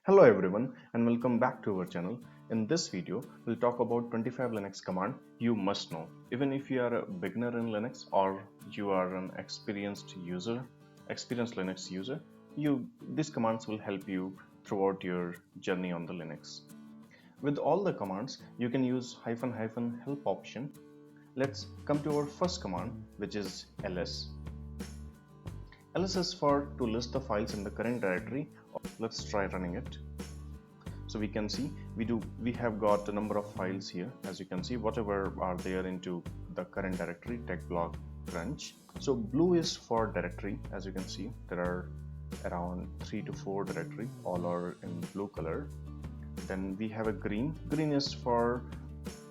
Hello everyone and welcome back to our channel. In this video, we'll talk about 25 Linux command you must know. Even if you are a beginner in Linux or you are an experienced Linux user, these commands will help you throughout your journey on the Linux. With all the commands, you can use --help option. Let's come to our first command, which is ls. ls is for to list the files in the current directory. Let's try running it. So we can see we have got a number of files here. As you can see, whatever are there into the current directory, techblog, crunch. So blue is for directory. As you can see, there are around 3 to 4 directory, all are in blue color. Then we have a green. Green is for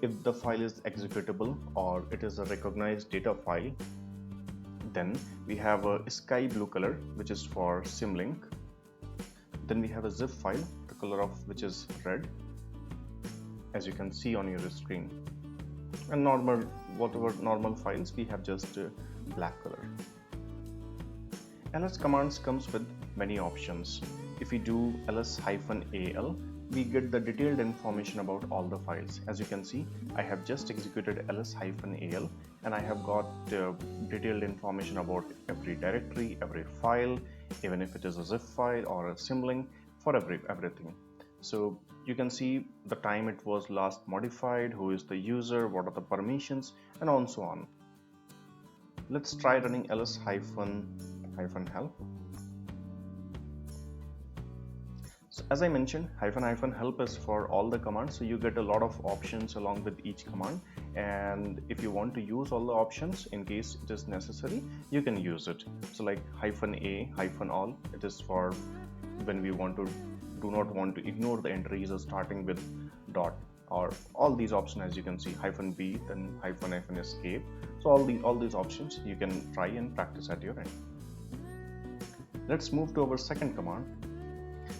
if the file is executable or it is a recognized data file. Then we have a sky blue color, which is for symlink. Then we have a zip file, the color of which is red, as you can see on your screen. And whatever normal files, we have just black color. ls commands comes with many options. If we do ls-al, we get the detailed information about all the files. As you can see, I have just executed ls-al and I have got detailed information about every directory, every file, even if it is a zip file or a symlink, for everything. So you can see the time it was last modified, who is the user, what are the permissions, and on so on. Let's try running ls-help. So as I mentioned, --help is for all the commands, so you get a lot of options along with each command, and if you want to use all the options in case it is necessary, you can use it. So like -a, -all, it is for when we do not want to ignore the entries starting with dot, or all these options. As you can see, -b, then -escape. So all these options you can try and practice at your end. Let's move to our second command.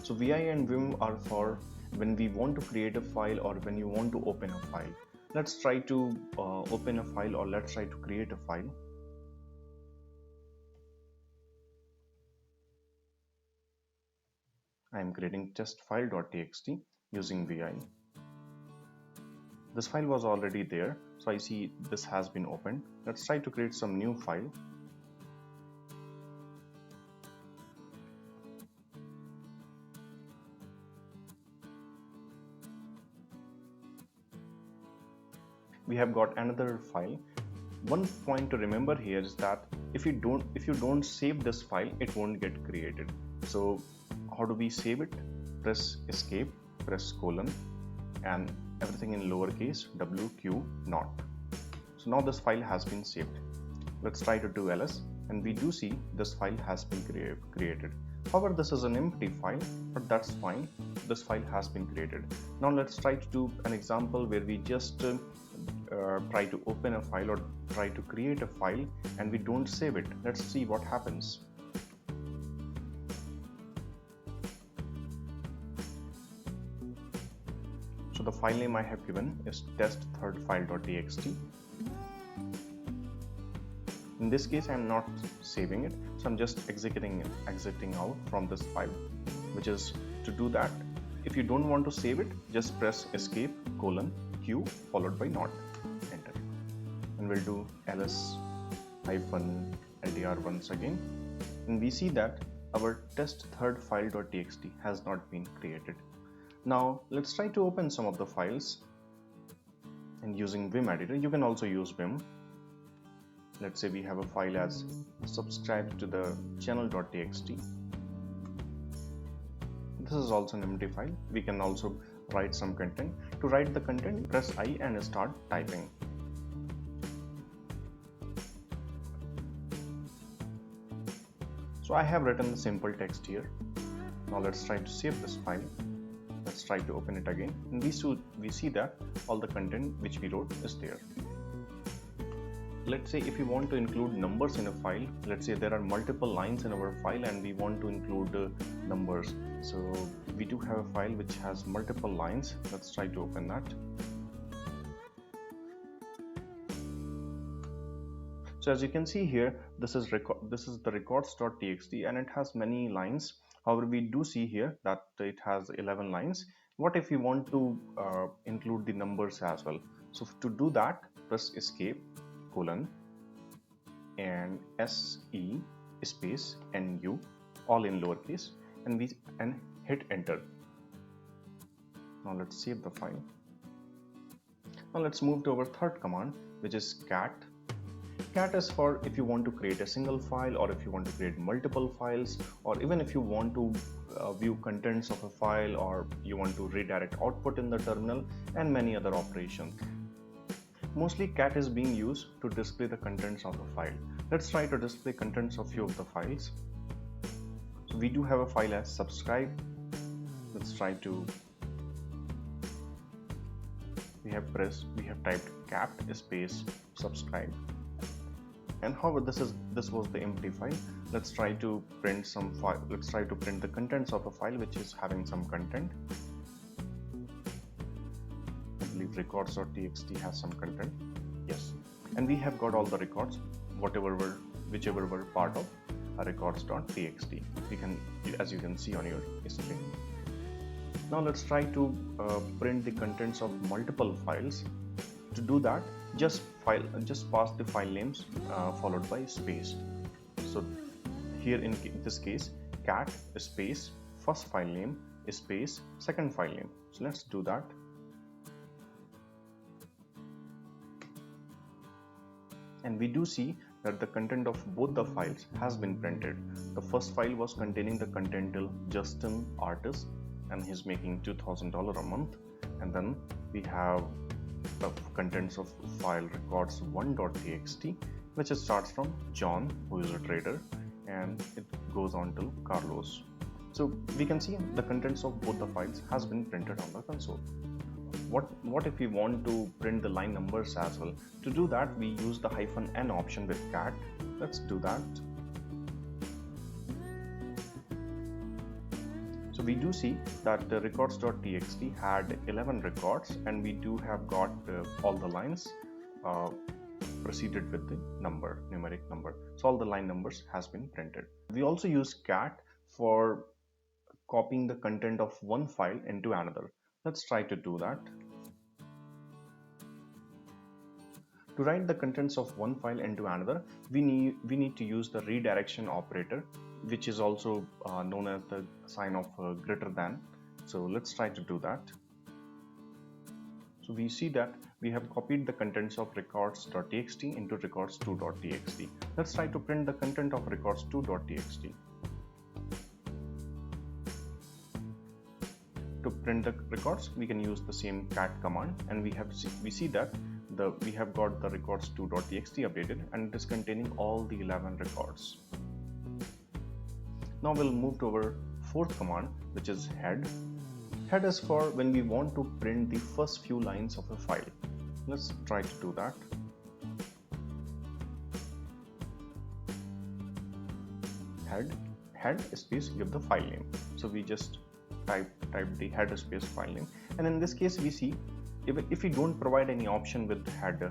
So vi and vim are for when we want to create a file or when you want to open a file. Let's try to open a file, or let's try to create a file. I am creating testfile.txt using vi. This file was already there, so I see this has been opened. Let's try to create some new file. We have got another file. One point to remember here is that if you don't save this file, it won't get created. So how do we save it? Press escape, press colon, and everything in lowercase wq0. So now this file has been saved. Let's try to do ls, and we do see this file has been created. However, this is an empty file, but that's fine. This file has been created. Now let's try to do an example where we just try to open a file or try to create a file and we don't save it. Let's see what happens. So the file name I have given is test_thirdfile.txt. In this case, I am not saving it, so I'm just exiting out from this file, which is to do that. If you don't want to save it, just press escape colon q followed by not, enter, and we'll do ls-ldr once again, and we see that our test_thirdfile.txt has not been created. Now let's try to open some of the files, and using vim editor. You can also use vim. Let's say we have a file as subscribe to the channel.txt. This is also an empty file. We can also write some content. To write the content, press I and start typing. So I have written the simple text here. Now let's try to save this file. Let's try to open it again, and we see that all the content which we wrote is there. Let's say if you want to include numbers in a file, let's say there are multiple lines in our file and we want to include numbers. So we do have a file which has multiple lines. Let's try to open that. So as you can see here, this is the records.txt, and it has many lines However, we do see here that it has 11 lines. What if we want to include the numbers as well? So to do that, press escape colon and SE space NU, all in lowercase, and hit enter. Now let's save the file. Now let's move to our third command, which is cat. Cat is for if you want to create a single file, or if you want to create multiple files, or even if you want to view contents of a file, or you want to redirect output in the terminal, and many other operations. Mostly cat is being used to display the contents of a file. Let's try to display contents of few of the files. So we do have a file as subscribe. Let's try to, we have typed cat space subscribe, and however this was the empty file. Let's try to print some file. Let's try to print the contents of a file which is having some content. I believe records.txt has some content. Yes, and we have got all the records, whichever were part of records.txt. We can, as you can see on your screen. Now let's try to print the contents of multiple files. To do that, just pass the file names followed by space. So here in this case, cat space first file name space second file name. So let's do that. And we do see that the content of both the files has been printed. The first file was containing the content till Justin artist, and he's making $2,000 a month. And then we have the contents of file records1.txt, which starts from John, who is a trader, and it goes on till Carlos. So we can see the contents of both the files has been printed on the console. What if we want to print the line numbers as well? To do that, we use the -n option with cat. Let's do that. So we do see that the records.txt had 11 records, and we do have got all the lines preceded with the numeric number. So all the line numbers has been printed. We also use cat for copying the content of one file into another. Let's try to do that. To write the contents of one file into another, we need to use the redirection operator, which is also known as the sign of greater than. So let's try to do that. So we see that we have copied the contents of records.txt into records2.txt. Let's try to print the content of records2.txt. To print the records, we can use the same cat command, and we see that we have got the records2.txt updated, and it is containing all the 11 records. Now we'll move to our fourth command, which is head. Head is for when we want to print the first few lines of a file. Let's try to do that. Head space give the file name. So we just type the head space file name, and in this case we see if we don't provide any option with head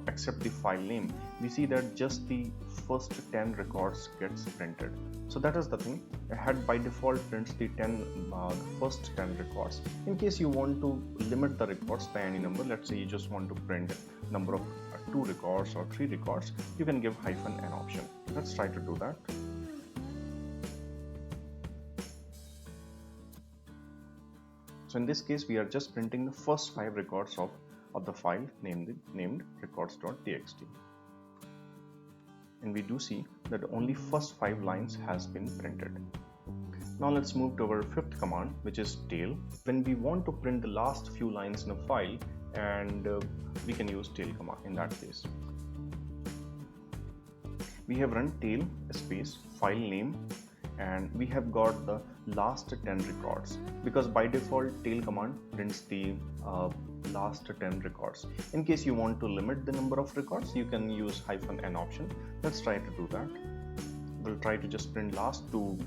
except the file name, we see that just the first 10 records gets printed. So that is the thing. Head by default prints the first 10 records. In case you want to limit the records by any number, let's say you just want to print number of 2 records or 3 records, you can give -n option. Let's try to do that. So in this case, we are just printing the first 5 records of the file named records.txt. And we do see that only first 5 lines has been printed. Now let's move to our fifth command, which is tail. When we want to print the last few lines in a file, and we can use tail command in that case. We have run tail space file name, and we have got the last 10 records, because by default tail command prints the last 10 records. In case you want to limit the number of records, you can use -n option. Let's try to do that. We'll try to just print last 2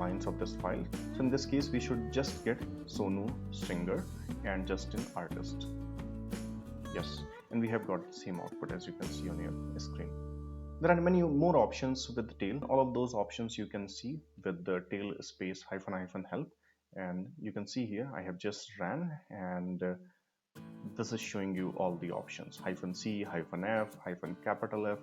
lines of this file. So in this case, we should just get Sonu singer and Justin artist. Yes, and we have got the same output as you can see on your screen. There are many more options with the tail. All of those options you can see with the tail space hyphen help, and you can see here I have just ran, and this is showing you all the options: -c, -f, capital F,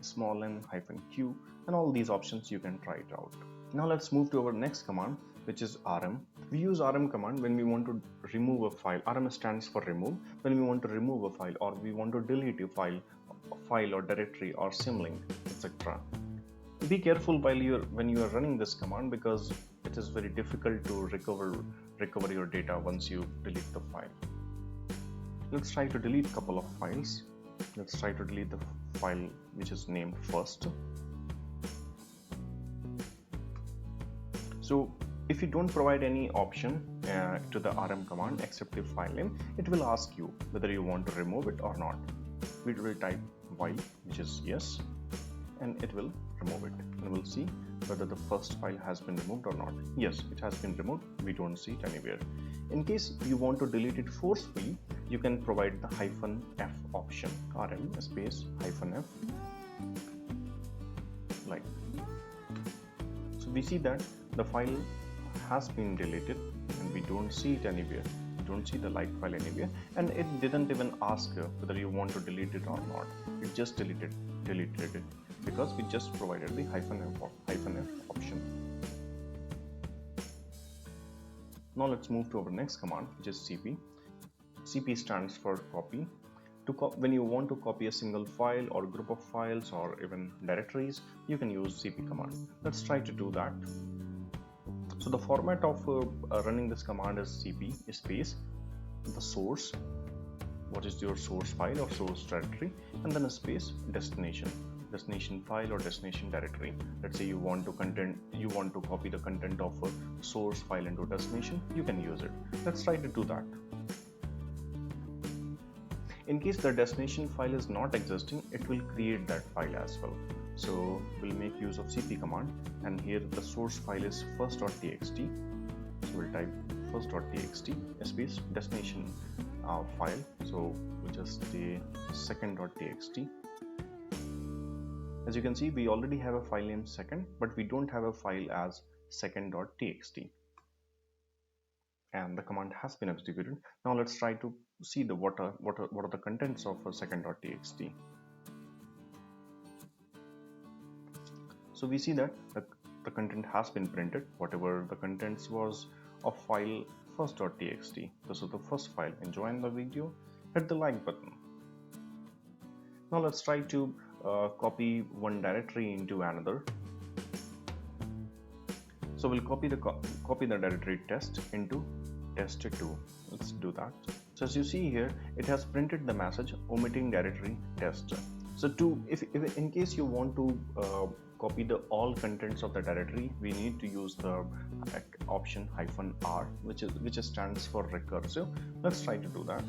small n, -q, and all these options you can try it out. Now let's move to our next command, which is rm. We use rm command when we want to remove a file. Rm stands for remove. When we want to remove a file, or we want to delete a file or directory or symlink, etc. Be careful when you are running this command, because it is very difficult to recover your data once you delete the file. Let's try to delete a couple of files. Let's try to delete the file which is named first. So if you don't provide any option to the rm command except the file name, it will ask you whether you want to remove it or not. We will type y, which is yes, and it will remove it, and we'll see whether the first file has been removed or not. Yes, it has been removed. We don't see it anywhere. In case you want to delete it forcefully, you can provide the -f option, rm space -f, like. So we see that the file has been deleted, and we don't see it anywhere. We don't see the like file anywhere, and it didn't even ask whether you want to delete it or not. It just deleted it because we just provided the -f option. Now let's move to our next command, which is cp. cp stands for copy. When you want to copy a single file or group of files or even directories, you can use cp command. Let's try to do that. So the format of running this command is cp space the source, what is your source file or source directory, and then a space destination file or destination directory. Let's say you want to copy the content of a source file into destination, you can use it. Let's try to do that. In case the destination file is not existing, it will create that file as well. So we'll make use of cp command, and here the source file is first.txt. So we'll type first.txt space destination file. So we'll just say second.txt. As you can see, we already have a file named second, but we don't have a file as second.txt. And the command has been executed. Now let's try to see what are the contents of second.txt. So we see that the content has been printed, whatever the contents was of file first.txt. This is the first file. Enjoying the video, hit the like button. Now let's try to copy one directory into another. So we'll copy the directory test into test2. Let's do that. So as you see here, it has printed the message omitting directory test. So if in case you want to copy all contents of the directory, we need to use the option -r, which stands for recursive. Let's try to do that.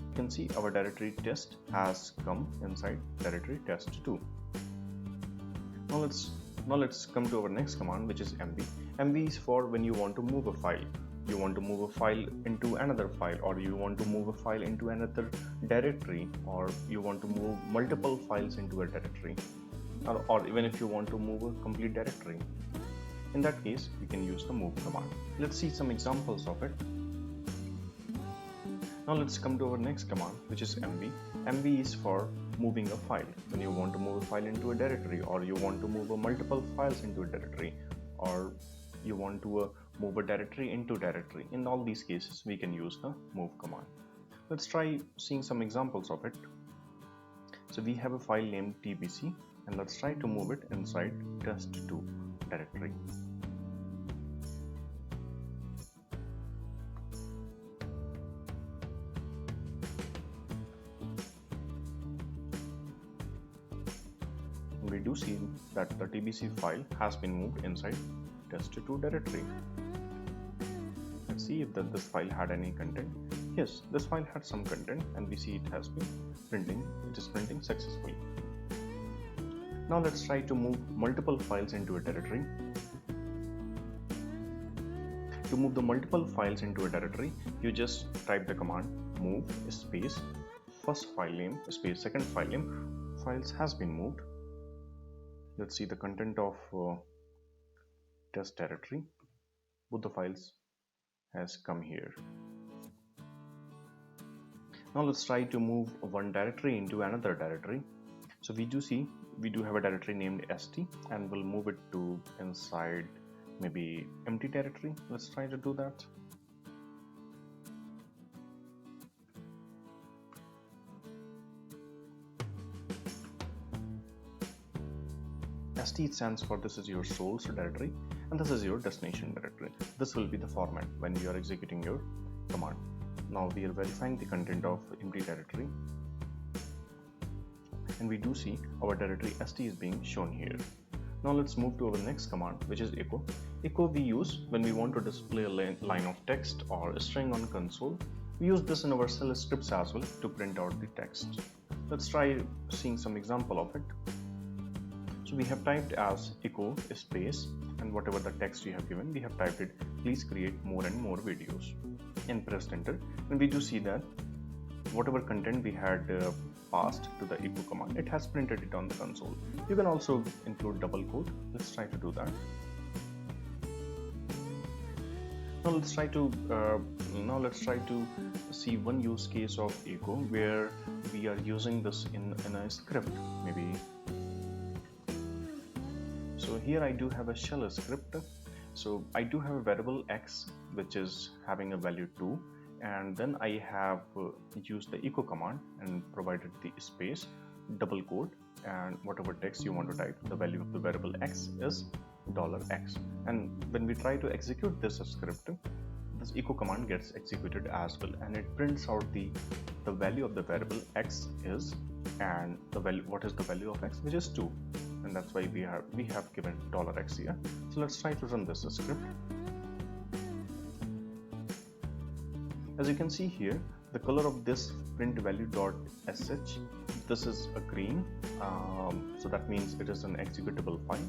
You can see our directory test has come inside directory test2. Now let's come to our next command, which is mv. mv is for when you want to move a file. You want to move a file into another file, or you want to move a file into another directory, or you want to move multiple files into a directory, or even if you want to move a complete directory. In that case, we can use the move command. Let's see some examples of it. Now let's come to our next command, which is mv. mv is for moving a file. When you want to move a file into a directory, or you want to move multiple files into a directory, or you want to move a directory into directory. In all these cases, we can use the move command. Let's try seeing some examples of it. So we have a file named tbc, and let's try to move it inside test2 directory. We do see that the tbc file has been moved inside test2 directory. Let's see if this file had any content. Yes, this file had some content, and we see it has been printing. It is printing successfully. Now let's try to move multiple files into a directory. To move the multiple files into a directory, you just type the command move space first file name space second file name, files has been moved. Let's see the content of test directory. Both the files has come here. Now let's try to move one directory into another directory. So we do have a directory named st, and we'll move it to inside maybe empty directory. Let's try to do that. st stands for this is your source directory and this is your destination directory. This will be the format when you are executing your command. Now we are verifying the content of empty directory, and we do see our directory st is being shown here. Now let's move to our next command, which is echo. Echo we use when we want to display a line of text or a string on console. We use this in our shell scripts as well to print out the text. Let's try seeing some example of it. So we have typed as echo space, and whatever the text we have given, we have typed it, please create more and more videos, and pressed enter. And we do see that whatever content we had passed to the echo command, it has printed it on the console. You can also include double quote. Let's try to do that. Now let's try to see one use case of echo where we are using this in a script maybe. So here I do have a shell script. So I do have a variable x which is having a value 2, and then I have used the echo command and provided the space, double quote, and whatever text you want to type, the value of the variable x is $x. And when we try to execute this script, this echo command gets executed as well, and it prints out the value of the variable x is, and the value, what is the value of x, which is 2, and that's why we have given $x here. So let's try to run this script. As you can see here, the color of this print value.sh, this is a green, so that means it is an executable file.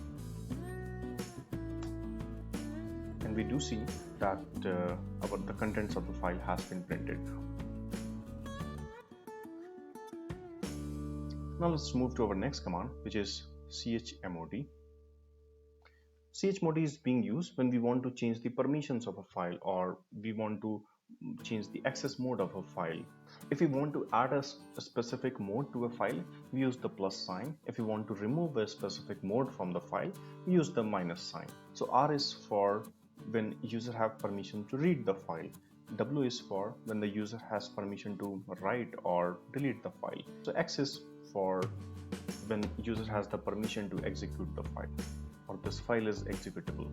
And we do see that the contents of the file has been printed. Now let's move to our next command, which is chmod. Chmod is being used when we want to change the permissions of a file, or we want to change the access mode of a file. If we want to add a specific mode to a file, we use the plus sign. If we want to remove a specific mode from the file, we use the minus sign. So R is for when user have permission to read the file. W is for when the user has permission to write or delete the file. So X is for when user has the permission to execute the file, or this file is executable.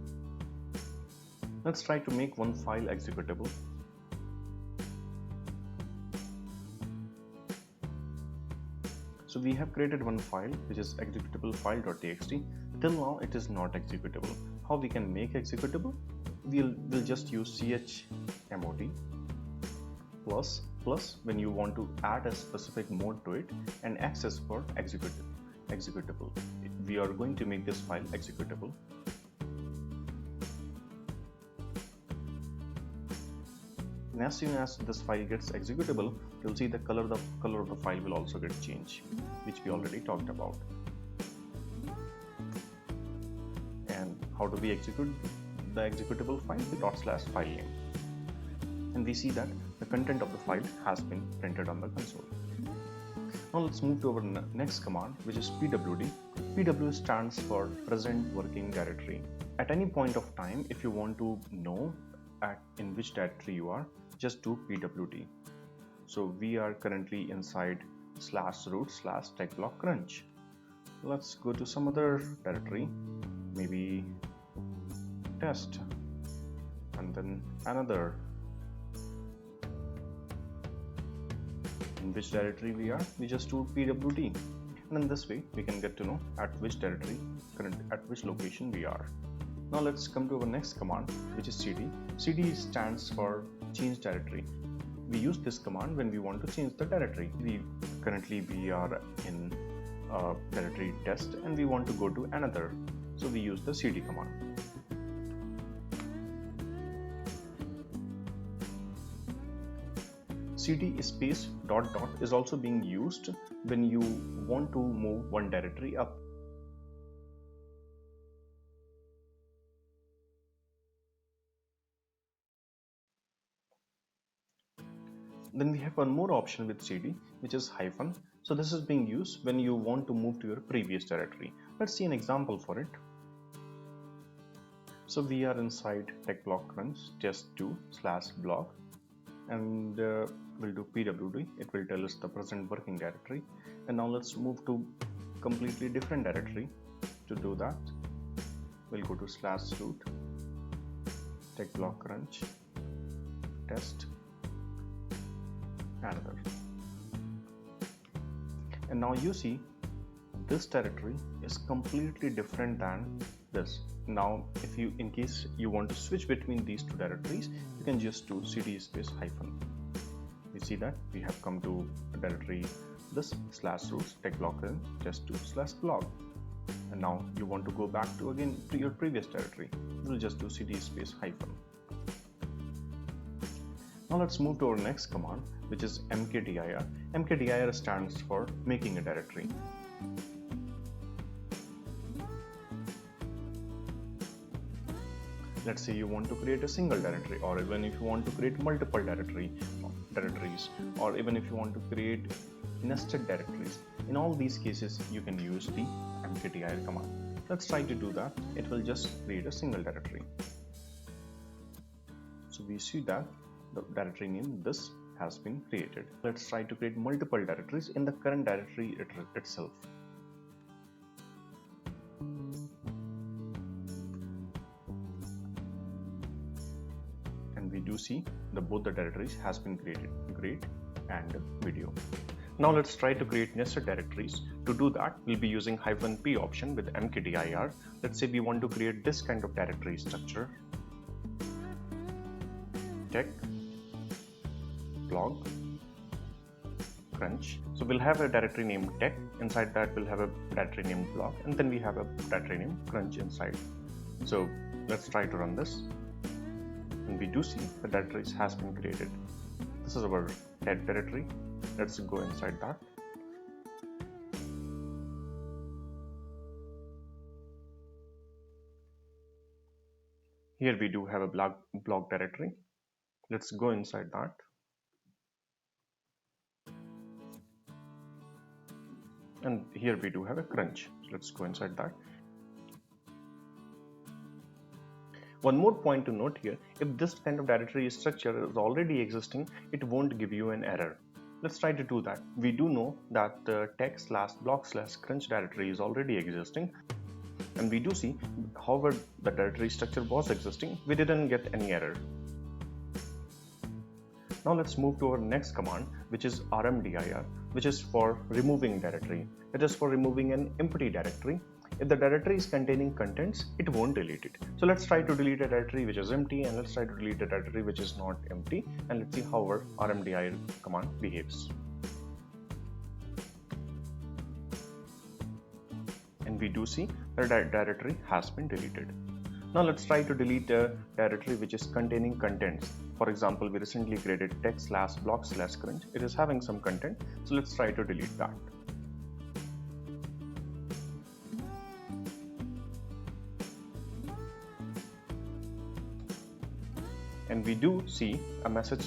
Let's try to make one file executable. So we have created one file which is executable file.txt. Till now it is not executable. How we can make executable? We'll just use chmod plus when you want to add a specific mode to it, and access for executable. We are going to make this file executable. And as soon as this file gets executable, you'll see the color of the file will also get changed, which we already talked about. And how do we execute the executable file? With /file name. And we see that the content of the file has been printed on the console. Now let's move to our next command, which is pwd. Pw stands for present working directory. At any point of time, if you want to know in which directory you are, just do pwd. So we are currently inside /root/techblockcrunch. Let's go to some other directory, maybe test, and then another. In which directory we are, we just do pwd, and in this way we can get to know at which directory, at which location we are. Now let's come to our next command, which is cd. Cd stands for change directory. We use this command when we want to change the directory. Currently we are in directory test and we want to go to another, so we use the cd command. cd space dot dot is also being used when you want to move one directory up. Then we have one more option with cd, which is hyphen. So this is being used when you want to move to your previous directory. Let's see an example for it. So we are inside tech block crunch test2/blog, and we'll do pwd. It will tell us the present working directory. And now let's move to completely different directory. To do that, we'll go to /root tech block crunch test another. And now you see this directory is completely different than this. Now if you, in case you want to switch between these two directories, you can just do cd space hyphen. We see that we have come to the directory this /root tech block crunch test2/blog. And now you want to go back to again to your previous directory, we'll just do cd space hyphen. Now let's move to our next command, which is mkdir. Mkdir stands for making a directory. Let's say you want to create a single directory, or even if you want to create multiple directories, or even if you want to create nested directories. In all these cases, you can use the mkdir command. Let's try to do that. It will just create a single directory. So we see that the directory name this has been created. Let's try to create multiple directories in the current directory itself. And we do see both the directories has been created, great and video. Now let's try to create nested directories. To do that, we'll be using -p option with mkdir. Let's say we want to create this kind of directory structure, tech blog crunch. So we'll have a directory named tech. Inside that we'll have a directory named blog, and then we have a directory named crunch inside. So let's try to run this, and we do see the directories has been created. This is our tech directory. Let's go inside that. Here we do have a blog directory. Let's go inside that. And here we do have a crunch. Let's go inside that. One more point to note here, if this kind of directory structure is already existing, it won't give you an error. Let's try to do that. We do know that the tech/blog/crunch directory is already existing, and we do see, however, the directory structure was existing, we didn't get any error. Now let's move to our next command, which is Rmdir, which is for removing directory. It is for removing an empty directory. If the directory is containing contents, it won't delete it. So let's try to delete a directory which is empty, and let's try to delete a directory which is not empty, and let's see how our Rmdir command behaves. And we do see that directory has been deleted. Now let's try to delete a directory which is containing contents. For example, we recently created tech/blog/crunch. It is having some content, so let's try to delete that. And we do see a message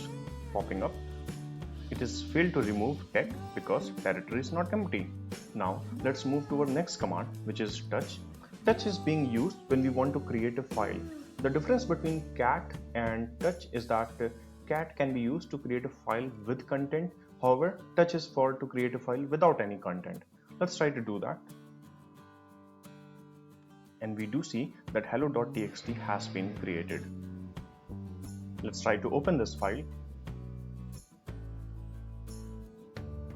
popping up. It is failed to remove tech because directory is not empty. Now let's move to our next command, which is touch. Touch is being used when we want to create a file. The difference between cat and touch is that cat can be used to create a file with content. However, touch is for to create a file without any content. Let's try to do that. And we do see that hello.txt has been created. Let's try to open this file.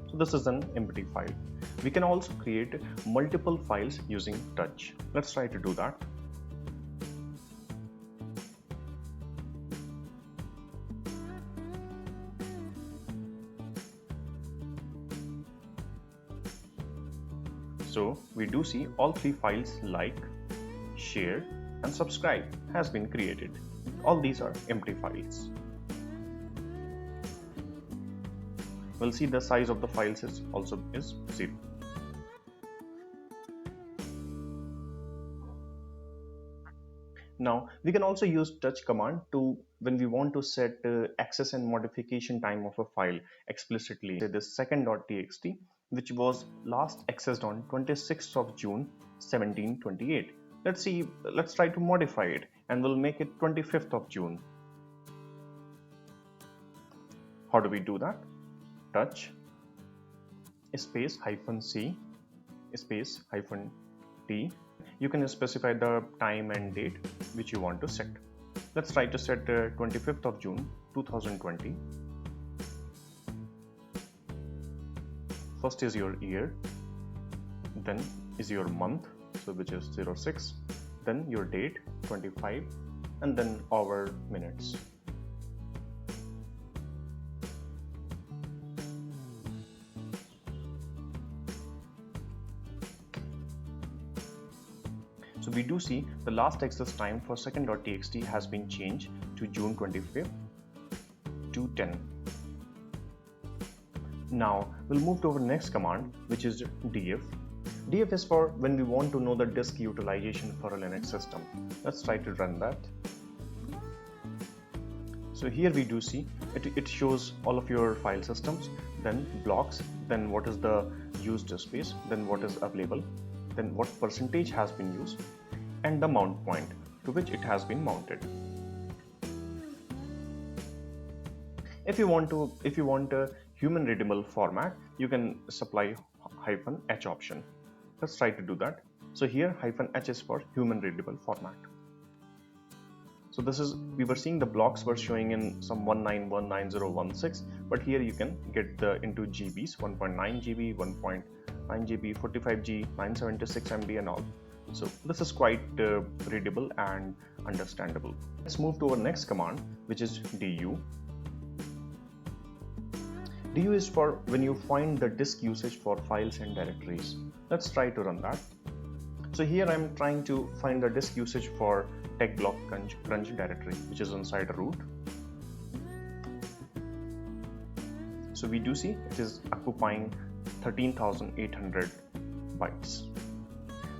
So this is an empty file. We can also create multiple files using touch. Let's try to do that. So we do see all three files like, share, and subscribe has been created. All these are empty files. we'll see the size of the files is also 0. Now we can also use touch command to when we want to set access and modification time of a file explicitly. Say this second.txt, which was last accessed on 26th of June 1728. Let's try to modify it, and we'll make it 25th of June. How do we do that? Touch space -c space -t. You can specify the time and date which you want to set. Let's try to set 25th of June 2020. First is your year, then is your month, so which is 06, then your date 25, and then hour, minutes. So we do see the last access time for second.txt has been changed to June 25th to 10. Now we'll move to our next command, which is df. Df is for when we want to know the disk utilization for a Linux system. Let's try to run that. So here we do see it shows all of your file systems, then blocks, then what is the used space, then what is available, then what percentage has been used, and the mount point to which it has been mounted. If you want a human readable format, you can supply -h option. Let's try to do that. So here -h is for human readable format. So this is, we were seeing the blocks were showing in some 1919016, but here you can get the into GBs, 1.9 GB, 1.9 GB, 45G, 976 MB and all. So this is quite readable and understandable. Let's move to our next command, which is du. Du is for when you find the disk usage for files and directories. Let's try to run that. So here I'm trying to find the disk usage for tech block crunch directory, which is inside root. So we do see it is occupying 13,800 bytes.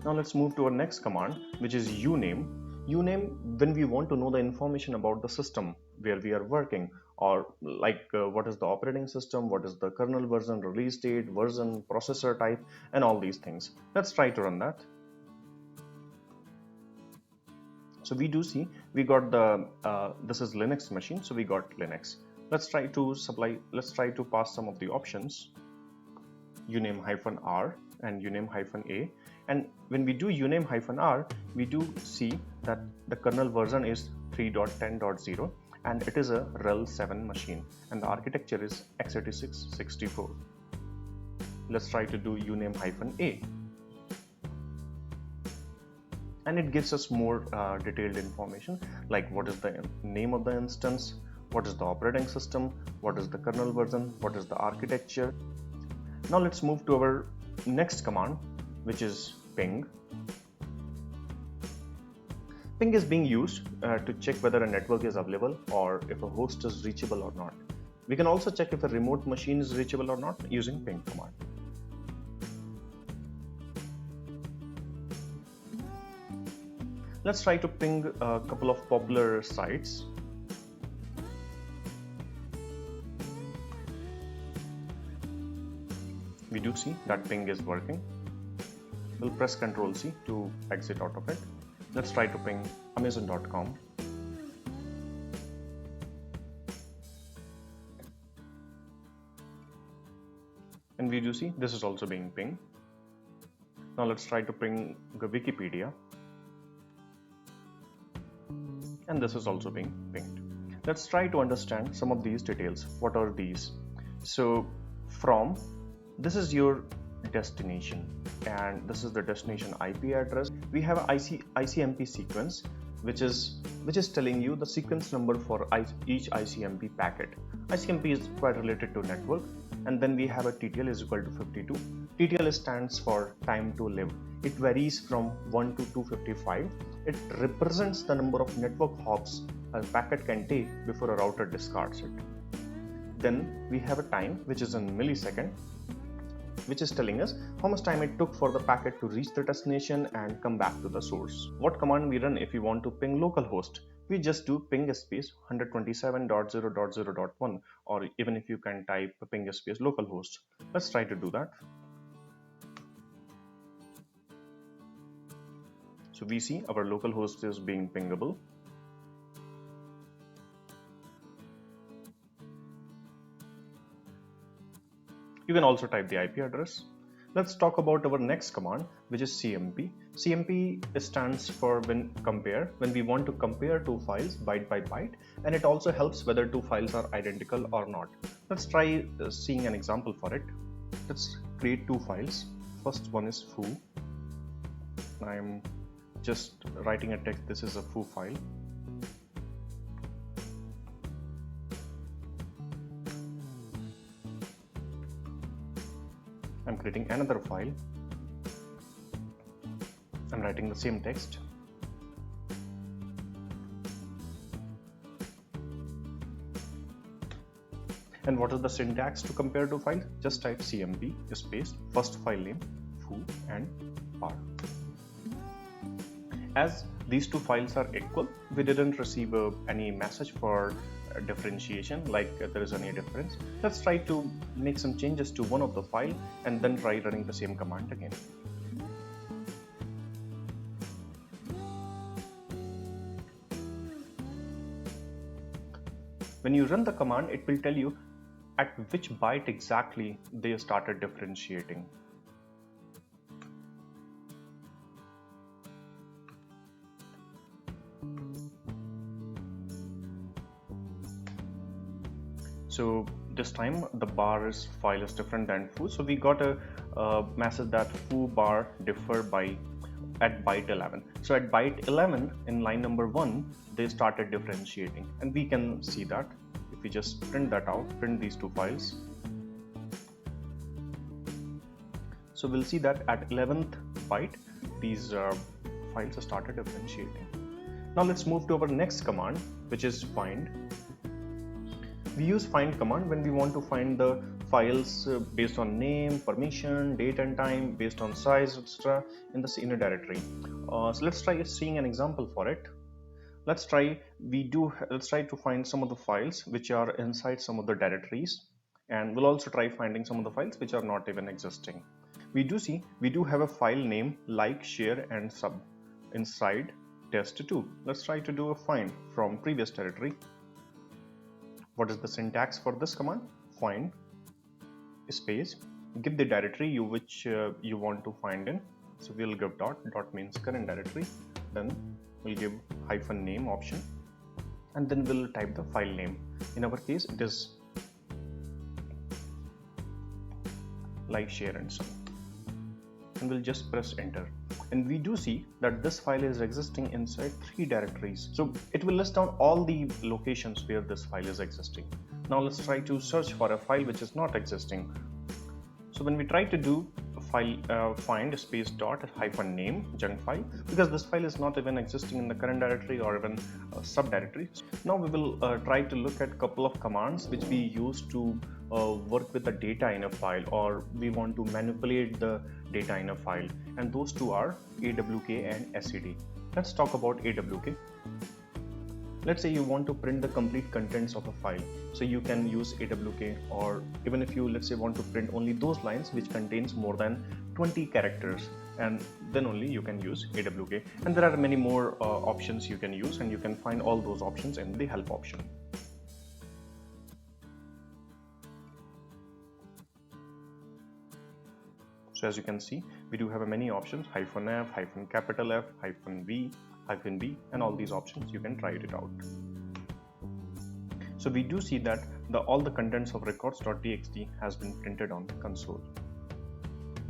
Now let's move to our next command, which is uname. Uname when we want to know the information about the system where we are working, or like what is the operating system, what is the kernel version, release date, version, processor type, and all these things. Let's try to run that. So we do see we got the this is Linux machine, so we got Linux. Let's try to pass some of the options, uname -r and uname -a. And when we do uname -r, we do see that the kernel version is 3.10.0 and it is a RHEL 7 machine, and the architecture is x86 64. Let's try to do uname -a. And it gives us more detailed information, like what is the name of the instance, what is the operating system, what is the kernel version, what is the architecture. Now let's move to our next command, which is ping. Ping is being used to check whether a network is available or if a host is reachable or not. We can also check if a remote machine is reachable or not using ping command. Let's try to ping a couple of popular sites. We do see that ping is working. We'll press Ctrl C to exit out of it. Let's try to ping amazon.com. And we do see this is also being pinged. Now let's try to ping the Wikipedia. And this is also being pinged. Let's try to understand some of these details. What are these? So from, this is your destination, and this is the destination IP address. We have ICMP sequence, which is telling you the sequence number for each ICMP packet. ICMP is quite related to network. And then we have a TTL is equal to 52. TTL stands for time to live. It varies from 1 to 255. It represents the number of network hops a packet can take before a router discards it. Then we have a time which is in millisecond, which is telling us how much time it took for the packet to reach the destination and come back to the source. What command we run if we want to ping localhost? We just do ping space 127.0.0.1, or even if you can type ping space localhost. Let's try to do that. So we see our localhost is being pingable. You can also type the IP address. Let's talk about our next command, which is cmp. Cmp stands for when we want to compare two files byte by byte, and it also helps whether two files are identical or not. Let's try seeing an example for it. Let's create two files. First one is foo. I'm just writing a text. This is a foo file. I'm creating another file. I'm writing the same text. And what is the syntax to compare two files? Just type cmp space first file name foo and bar. As these two files are equal, we didn't receive any message for differentiation, like there is any difference. Let's try to make some changes to one of the file and then try running the same command again. When you run the command, it will tell you at which byte exactly they started differentiating. So this time the bar file is different than foo. So we got a message that foo bar differ by at byte 11. So at byte 11 in line number 1, they started differentiating, and we can see that if we just print that out, print these two files. So we'll see that at 11th byte, these files started differentiating. Now let's move to our next command, which is find. We use find command when we want to find the files based on name, permission, date and time, based on size, etc. in the senior directory. So let's try seeing an example for it. Let's try to find some of the files which are inside some of the directories, and we'll also try finding some of the files which are not even existing. We do have a file name like, share and sub inside test2. Let's try to do a find from previous directory. What is the syntax for this command? Find space, give the directory which you want to find in. So we'll give dot means current directory, then we'll give -name option, and then we'll type the file name. In our case it is like, share and sub, and we'll just press enter. And we do see that this file is existing inside 3 directories. So it will list down all the locations where this file is existing. Now let's try to search for a file which is not existing. So when we try to do file find space dot -name junk file, because this file is not even existing in the current directory or even subdirectory. Now we will try to look at a couple of commands which we use to work with the data in a file, or we want to manipulate the data in a file, and those two are awk and svd. Let's talk about awk. Let's say you want to print the complete contents of a file, so you can use awk, or even if you, let's say, want to print only those lines which contains more than 20 characters, and then only you can use awk. And there are many more options you can use, and you can find all those options in the help option. So as you can see, we do have many options: -f, -F, -v, -b, and all these options. You can try it out. So we do see that all the contents of records.txt has been printed on the console.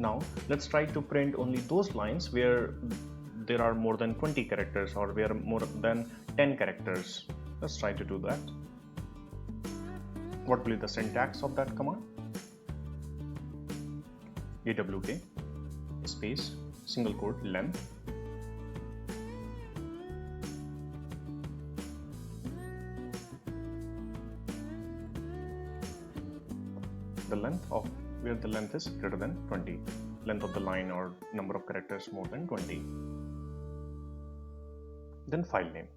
Now let's try to print only those lines where there are more than 20 characters, or where more than 10 characters. Let's try to do that. What will be the syntax of that command? awk space single quote length of where the length is greater than 20, length of the line or number of characters more than 20. Then file name.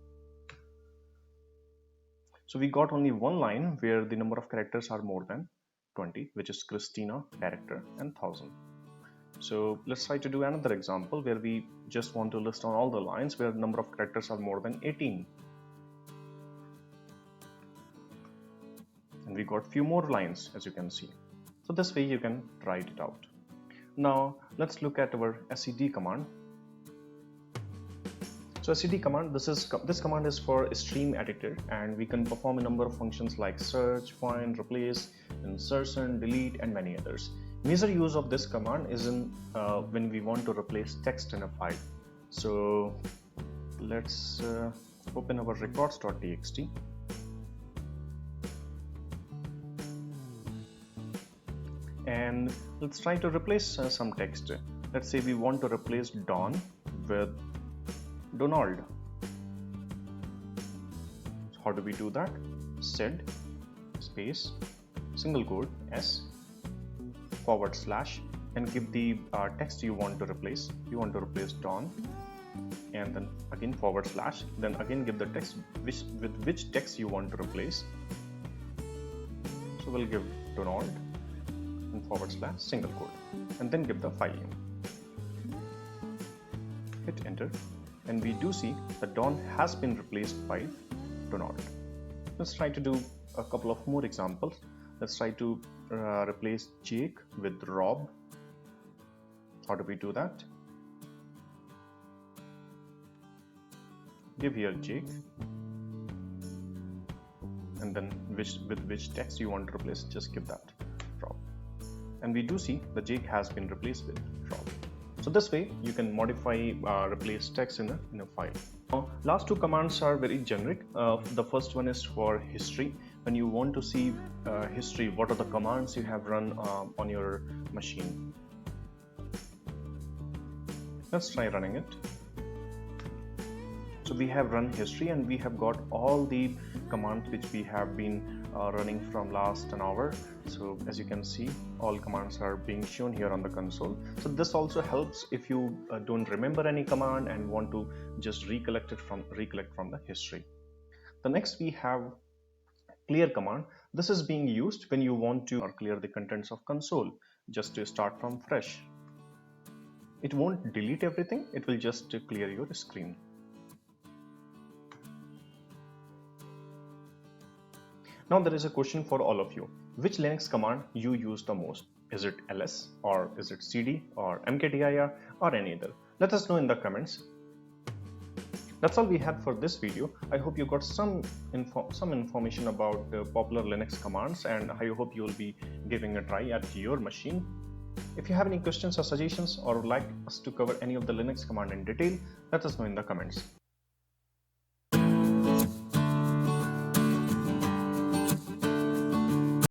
So we got only one line where the number of characters are more than 20, which is Christina, director, and 1000. So let's try to do another example where we just want to list on all the lines where the number of characters are more than 18. And we got few more lines, as you can see. So this way you can write it out. Now let's look at our svd command. So svd command, this command is for stream editor, and we can perform a number of functions like search, find, replace, insertion, delete, and many others. Major use of this command is in when we want to replace text in a file. So let's open our records.txt. And let's try to replace some text. Let's say we want to replace Don with Donald. So how do we do that? Sed space single quote s / and give the text you want to replace. You want to replace Don, and then again / then again give the text with which text you want to replace. So we'll give Donald and / single quote, and then give the file name. Hit enter, and we do see that Don has been replaced by Donald. Let's try to do a couple of more examples. Let's try to replace Jake with Rob. How do we do that? Give here Jake, and then with which text you want to replace, just give that Rob. And we do see that Jake has been replaced with Rob. So this way you can modify replace text in a file. Now, last two commands are very generic. The first one is for history. When you want to see history, what are the commands you have run on your machine. Let's try running it. So we have run history, and we have got all the commands which we have been running from last an hour. So as you can see, all commands are being shown here on the console. So this also helps if you don't remember any command and want to just recollect from the history. The next we have clear command. This is being used when you want to clear the contents of console, just to start from fresh. It won't delete everything, it will just clear your screen. Now there is a question for all of you. Which Linux command you use the most? Is it ls, or is it cd, or mkdir, or any other? Let us know in the comments. That's all we had for this video. I hope you got some information about popular Linux commands, and I hope you will be giving a try at your machine. If you have any questions or suggestions, or would like us to cover any of the Linux command in detail, let us know in the comments.